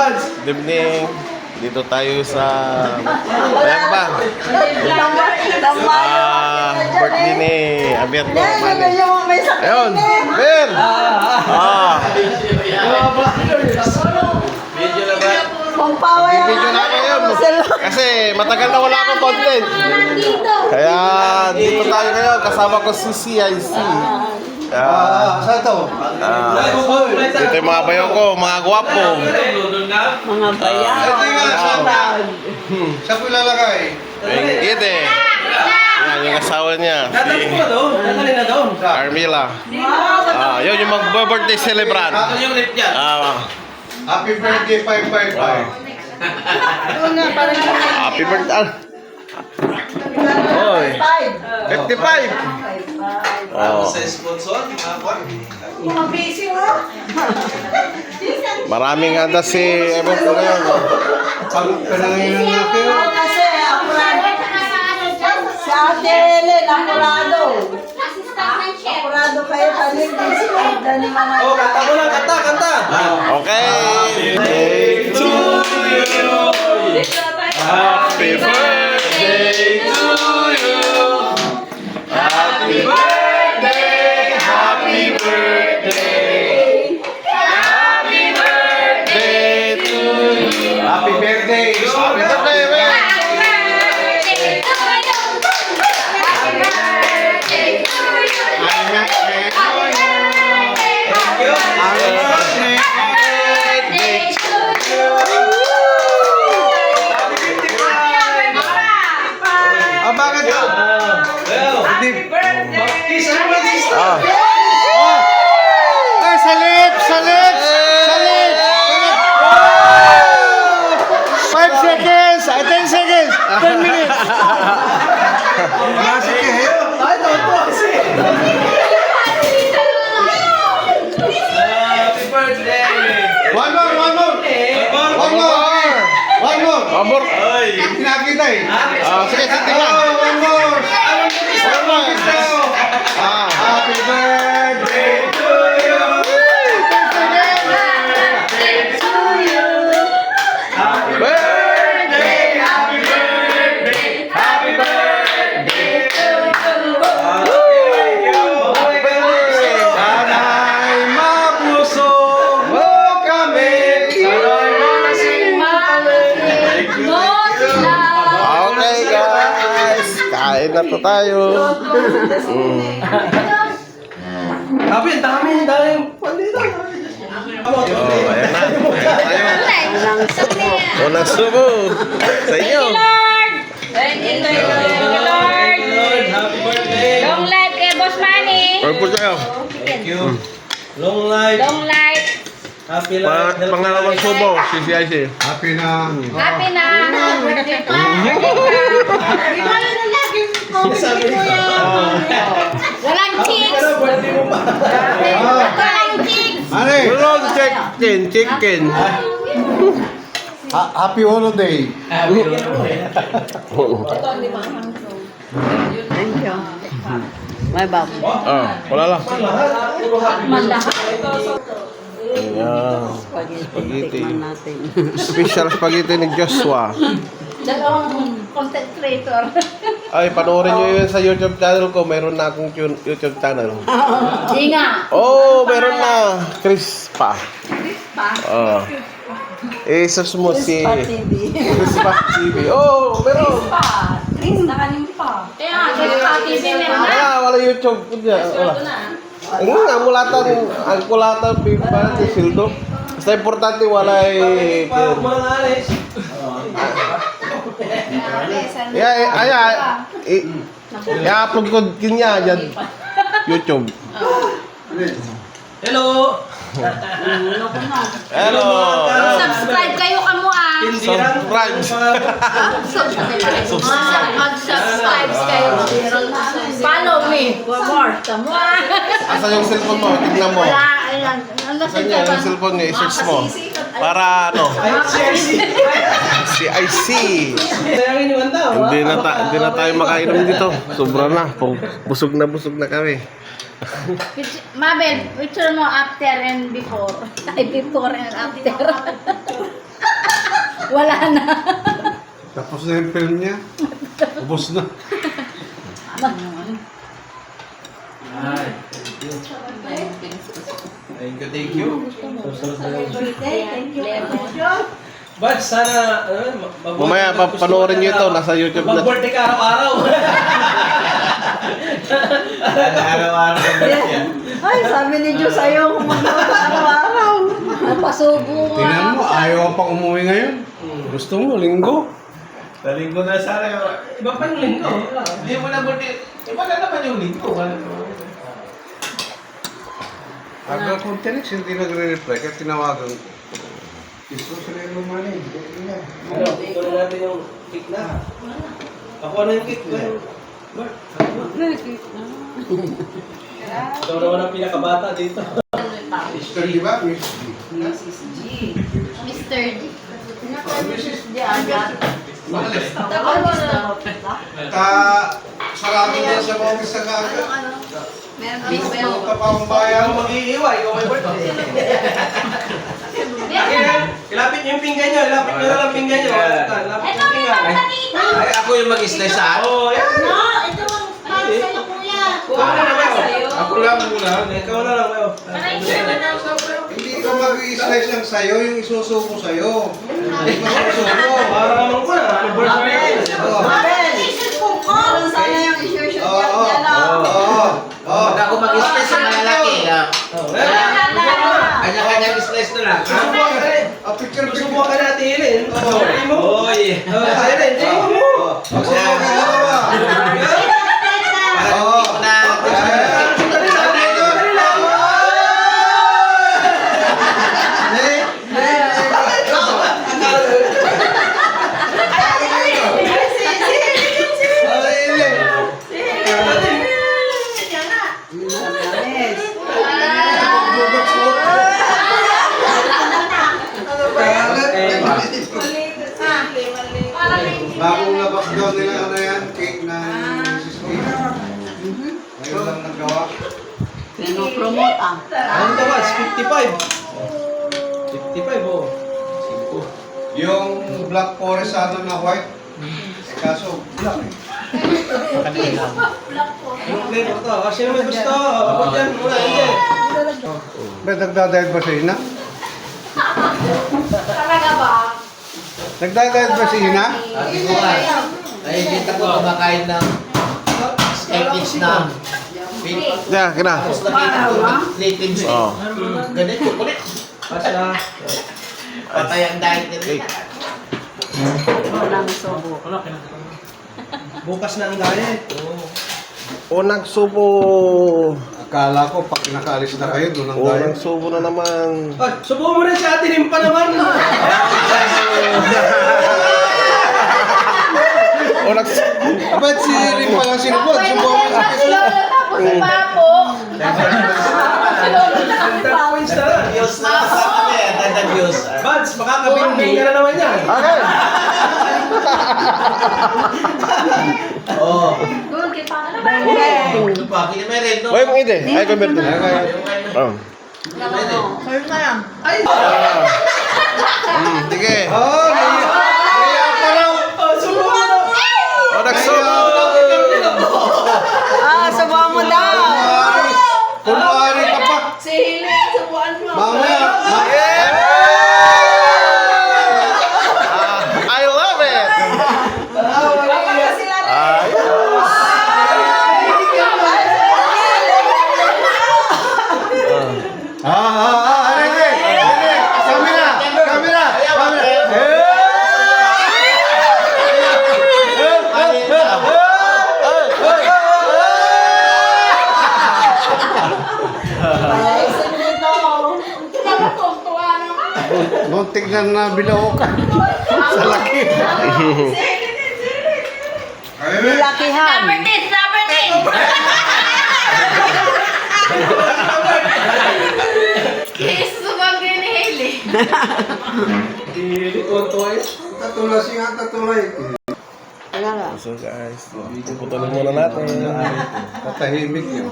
Good evening. Dito tayo sa... Ayan ba? Birthday ni Alberto Mani. Ayun, Ben! Video na ngayon. Kasi matagal na wala akong content. Kaya dito tayo ngayon. Kasama ko si CIC. Saan ito? Dito yung mga bayo ko, mga gwapo. Mga bayan. Ito nga, saan po ilalagay? Ite. Yan yung asawa niya, si Armila. Yun yung mag-birthday celebrant. Happy birthday, 555. Happy birthday. Oy. 55. Maraming handa si Evan po ngayon. Panangin na kayo. Kasi si Ate Helen, apurado. Apurado kayo, talig din si Ate mga... Oh, kanta mo lang, kanta. Okay. Birthday to you. Happy birthday to you. Happy birthday. Happy birthday. Happy birthday to you. Happy birthday. Happy birthday, man. Bakit? Happy birthday! Sa lips! 5 seconds! 10 seconds! 10 minutes! Happy birthday! One more! Abor. Pinakita eh. Sige, tingnan. One more! Happy birthday to you! Happy birthday. Happy birthday. Happy birthday to you. Sana'y mabusog mo kami. Okay, guys. Kain na to tayo. Happy, ang dami. Pandito. Ayan na. Unang subo sa inyo. Thank you, Lord. Happy birthday. Long life kay Boss Manny. Pagpul kayo. Thank you. Long life. Long life. Happy life. Pangalawang subo, si CIC. Happy na. Happy na. Birthday pa. Walang chicks. Birthday mo pa. Walang chicks. Ano eh? Long chicken. Happy holiday. Thank you. May babo. Wala lang. Malahat. Ayan. Spaghetti. Tikman natin. Special spaghetti ni Joshua. Dalawang content creator. Ay, panoorin nyo yun sa YouTube channel ko. Meron na akong YouTube channel. Di nga. Oh, meron na. Chris pa. Pa. Search mo si Pa TV. Chris pa TV. Oh, meron. Pa. Chris na kanin pa. Kaya, Chris pa TV meron na. Wala YouTube. Wala. Ang kulatan pa ni Sildo. Basta importante wala Mga alis. i-upload ko kanya dyan YouTube. Hello. Hello. Subscribe kayo kamo ah. Subscribe. Mag-subscribe kayo. Follow me. For more. Tamo ah. Asan yung cellphone mo? Tignan mo. Wala. Ayan. Ano sa Asan yung cellphone niya? I-search mo. Para ano? CIC. Sayangin yung kanta. Hindi na tayo makainom dito. Sobra na. Busog na kami. Mabel, picture mo after and before. Ay, before and after. Wala na. Tapos na yung film niya. Ubus na. Ay, thank you. But sana, Mamaya, panoorin nyo ito. Nasa YouTube na. mag-birthday ka araw-araw. Araw-araw ka birthday. Ay, sabi ni Diyos sa'yo kung mag-birthday araw-araw. Napasubo nga. Tingnan mo, ayaw ka pang umuwi ngayon. Gusto mo, linggo. Sa linggo na sana. Iba pa yung linggo. Hindi mo na birthday. Iba na naman yung linggo. Aga kong tinex, hindi nagre-reply. Kaya tinawagan ko. Gusto sila yung lumanin. Ano, ito na natin yung cake na. Ako na yung cake ko. Bart, ikaw naman ang pinakabata dito. Mr. Di ba? Mrs. G. Mr. D. Mrs. G agad. Sarado na sa mga sa kaga. Gusto ka pa ang bayan. Ikaw mag-iiwa, ikaw may birthday. Ilapit niyo yung pinggan niyo, ilapit niyo na lang pinggan niyo. Ilapit niyo yung pinggan. Ay, ako yung mag-slice sa Oo, yan. No, ito ang para sa'yo, kuya. Ikaw na lang, Meo. Ako lang muna. Ikaw na lang, Meo. Hindi ko mag-i-slice lang sa'yo, yung isusuko sa'yo. Hindi ko susuko. Para naman ko na, ano birthday? Abel! Meron sana yung i-shoot niya lang. Pag ako mag-slice sa malalaki, kanya-kanya slice na lang. Susubukan ka natin, Hilin. Sabi mo. Oy! Hilin, sige mo. Bagong labas daw nila ano yan, cake na Mrs. Cake. Ngayon lang nagawa. Pinopromote ah. Ano ka ba? 55. 55, oh. Yung black forest ano na white. Kaso black eh. Anong flavor to? Sino may gusto? Ako dyan, muna, hindi. May nagdadayad ba si Hina? Talaga ba? Nagdadayad ba si Hina? Sabi ko nga, nakikita ko kumakain ng skeptics na Yeah, kina. tapos nakita ko natives eh. Oo. Ganit ko kulit. Basta. Patay ang diet nila. Walang subo. Bukas na ang diet. Unang subo. Akala ko pag nakaalis na kayo, doon ang Unang dayad. subo na naman. Ay, subukan mo rin si Ate Limpa naman. Unang Abad si Limpa lang sinubod. Subok. Tapos si Papo. Pawis na lang. Views na lang sa kami, ang views. Bads, makakabing-bing ka na naman yan. Okay. Oo. Doon, kay Papo. Ito pa, kinimerin, no? Oy, mga ide. Ay, convert na. Oh. Sir na yan. Sige. Oh, naiya pa raw. Oh, subukan mo. Unang subo. Ah, subuhan mo daw. Kunwari ka pa. Si Hilin, subuan mo. Mamaya. I love it. Ay. Rene. Camera. Camera. Tuwa naman. Muntik na bilaw ka. Sa laki. Nilakihan. Number 10. Kiss subag din ni Hailey. Tonto eh. Tatulay siya, tatulay. Wala. So guys, puputulin muna natin. Tatahimik yun.